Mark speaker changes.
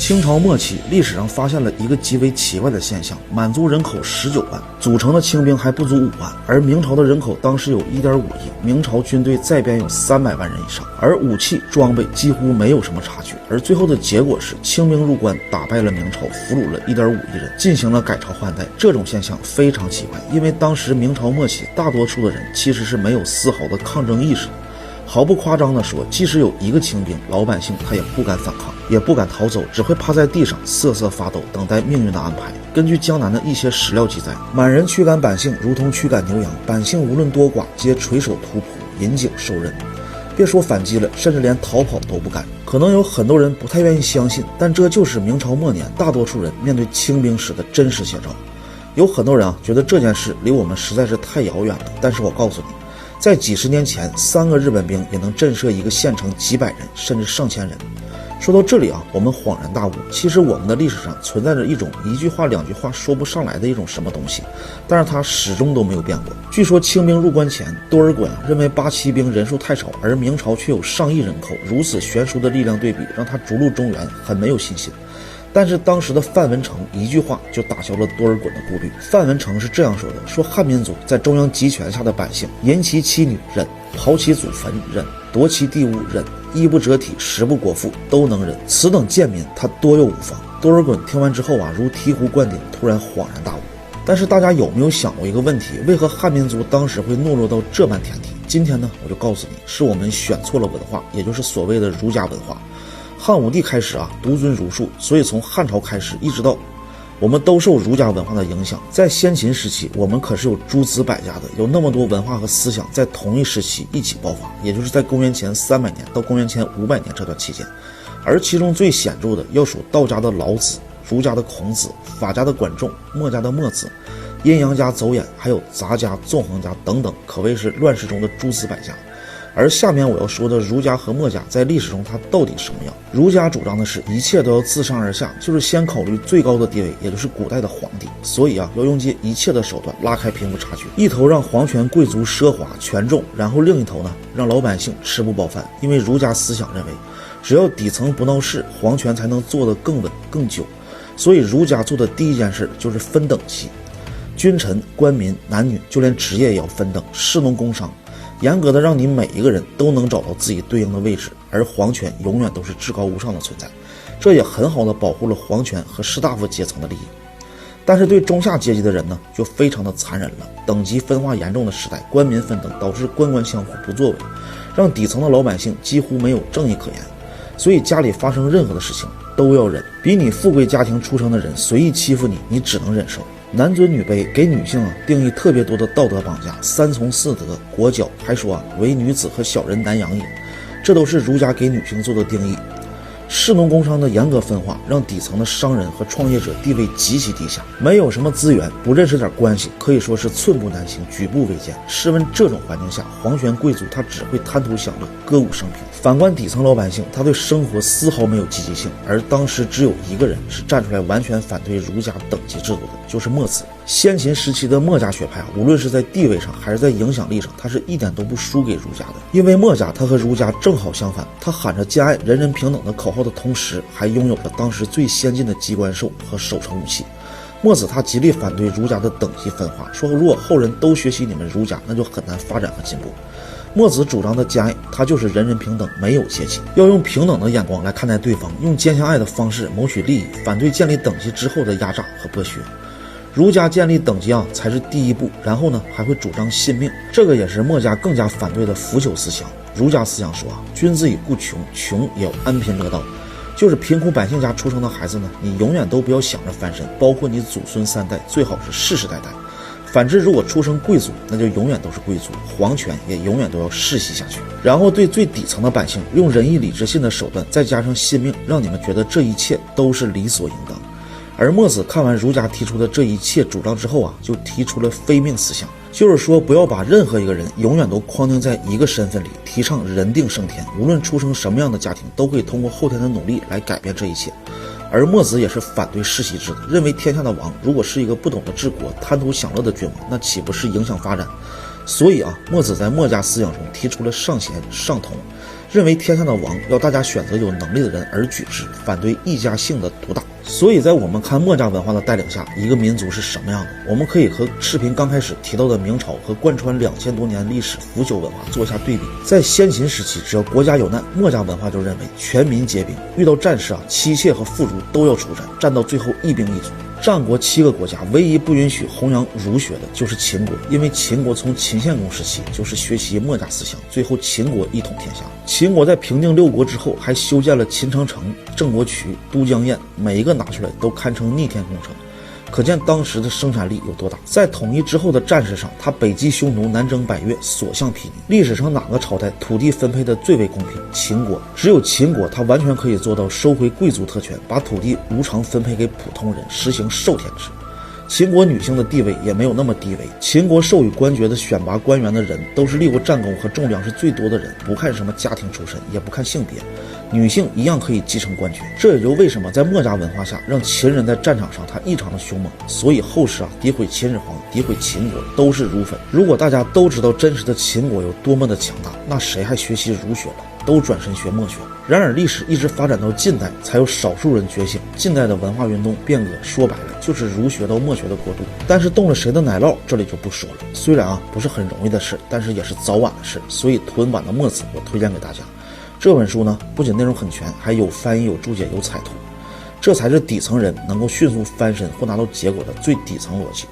Speaker 1: 清朝末期，历史上发现了一个极为奇怪的现象：满族人口19万，组成的清兵还不足5万，而明朝的人口当时有1.5亿，明朝军队在编有300万人以上，而武器装备几乎没有什么差距。而最后的结果是，清兵入关，打败了明朝，俘虏了1.5亿人，进行了改朝换代。这种现象非常奇怪，因为当时明朝末期，大多数的人其实是没有丝毫的抗争意识的。毫不夸张地说，即使有一个清兵，老百姓他也不敢反抗，也不敢逃走，只会趴在地上瑟瑟发抖，等待命运的安排。根据江南的一些史料记载，满人驱赶百姓如同驱赶牛羊，百姓无论多寡，皆垂手突扑，引颈受刃。别说反击了，甚至连逃跑都不敢。可能有很多人不太愿意相信，但这就是明朝末年大多数人面对清兵时的真实写照。有很多人觉得这件事离我们实在是太遥远了，但是我告诉你，在几十年前，3个日本兵也能震慑一个县城几百人甚至上千人。说到这里我们恍然大悟，其实我们的历史上存在着一种一句话两句话说不上来的一种什么东西，但是它始终都没有变过。据说清兵入关前，多尔衮认为八旗兵人数太少，而明朝却有上亿人口，如此悬殊的力量对比让他逐鹿中原很没有信心。但是当时的范文成一句话就打消了多尔衮的顾虑。范文成是这样说的，说汉民族在中央集权下的百姓，淫其妻女忍，刨其祖坟忍，夺其地物忍，衣不遮体，食不果腹，都能忍。此等贱民，他多有无方。多尔衮听完之后如醍醐灌顶，突然恍然大悟。但是大家有没有想过一个问题，为何汉民族当时会懦弱到这般田地？今天呢，我就告诉你，是我们选错了文化，也就是所谓的儒家文化。汉武帝开始独尊儒术，所以从汉朝开始一直到我们都受儒家文化的影响。在先秦时期，我们可是有诸子百家的，有那么多文化和思想在同一时期一起爆发，也就是在公元前300年到公元前500年这段期间。而其中最显著的要数道家的老子、儒家的孔子、法家的管仲、墨家的墨子、阴阳家邹衍，还有杂家、纵横家等等，可谓是乱世中的诸子百家。而下面我要说的儒家和墨家在历史中它到底什么样？儒家主张的是一切都要自上而下，就是先考虑最高的地位，也就是古代的皇帝，所以要用尽一切的手段拉开贫富差距，一头让皇权贵族奢华权重，然后另一头呢让老百姓吃不饱饭。因为儒家思想认为，只要底层不闹事，皇权才能做得更稳更久。所以儒家做的第一件事就是分等级，君臣、官民、男女，就连职业也要分等，士农工商，严格的让你每一个人都能找到自己对应的位置，而皇权永远都是至高无上的存在。这也很好的保护了皇权和士大夫阶层的利益。但是对中下阶级的人呢，就非常的残忍了。等级分化严重的时代，官民分等导致官官相护不作为，让底层的老百姓几乎没有正义可言。所以家里发生任何的事情都要忍，比你富贵家庭出生的人随意欺负你，你只能忍受。男尊女卑，给女性定义特别多的道德绑架，三从四德、裹脚，还说唯女子和小人难养也，这都是儒家给女性做的定义。士农工商的严格分化，让底层的商人和创业者地位极其低下，没有什么资源，不认识点关系，可以说是寸步难行，举步维艰。试问这种环境下，皇权贵族他只会贪图享乐，歌舞升平。反观底层老百姓，他对生活丝毫没有积极性。而当时只有一个人是站出来完全反对儒家等级制度的，就是墨子。先秦时期的墨家学派无论是在地位上还是在影响力上，他是一点都不输给儒家的。因为墨家他和儒家正好相反，他喊着兼爱人人平等的口号的同时，还拥有了当时最先进的机关兽和守城武器。墨子他极力反对儒家的等级分化，说如果后人都学习你们儒家，那就很难发展和进步。墨子主张的兼爱，他就是人人平等，没有阶级，要用平等的眼光来看待对方，用兼相爱的方式谋取利益，反对建立等级之后的压榨和剥削。儒家建立等级才是第一步，然后呢还会主张信命，这个也是墨家更加反对的腐朽思想。儒家思想说君子以固穷，穷也要安贫乐道，就是贫苦百姓家出生的孩子呢，你永远都不要想着翻身，包括你祖孙三代，最好是世世代代。反之，如果出生贵族，那就永远都是贵族，皇权也永远都要世袭下去。然后对最底层的百姓，用仁义礼智信的手段，再加上信命，让你们觉得这一切都是理所应当。而墨子看完儒家提出的这一切主张之后就提出了非命思想，就是说不要把任何一个人永远都框定在一个身份里，提倡人定胜天，无论出生什么样的家庭，都可以通过后天的努力来改变这一切。而墨子也是反对世袭制的，认为天下的王如果是一个不懂得治国、贪图享乐的君王，那岂不是影响发展？所以墨子在墨家思想中提出了上贤上同，认为天下的王要大家选择有能力的人而举之，反对一家姓的独大。所以在我们看墨家文化的带领下，一个民族是什么样的，我们可以和视频刚开始提到的明朝和贯穿2000多年历史腐朽文化做下对比。在先秦时期，只要国家有难，墨家文化就认为全民皆兵，遇到战事妻妾和妇孺都要出战，战到最后一兵一卒。战国7个国家唯一不允许弘扬儒学的就是秦国，因为秦国从秦献公时期就是学习墨家思想，最后秦国一统天下。秦国在平定6国之后，还修建了秦长城、郑国渠、都江堰，每一个拿出来都堪称逆天工程，可见当时的生产力有多大。在统一之后的战事上，他北击匈奴，南征百越，所向披靡。历史上哪个朝代土地分配的最为公平？秦国。只有秦国，他完全可以做到收回贵族特权，把土地如常分配给普通人，实行授田制。秦国女性的地位也没有那么低微，秦国授予官爵的选拔官员的人都是立过战功和重粮食最多的人，不看什么家庭出身，也不看性别，女性一样可以继承官爵。这也就为什么在墨家文化下，让秦人在战场上他异常的凶猛。所以后世诋毁秦始皇、诋毁秦国都是儒粉。如果大家都知道真实的秦国有多么的强大，那谁还学习儒学了？都转身学墨学。然而历史一直发展到近代，才有少数人觉醒。近代的文化运动变革，说白了就是儒学到墨学的过渡。但是动了谁的奶酪，这里就不说了。虽然不是很容易的事，但是也是早晚的事。所以屯版的墨子我推荐给大家。这本书呢，不仅内容很全，还有翻译、有注解、有彩图，这才是底层人能够迅速翻身或拿到结果的最底层逻辑。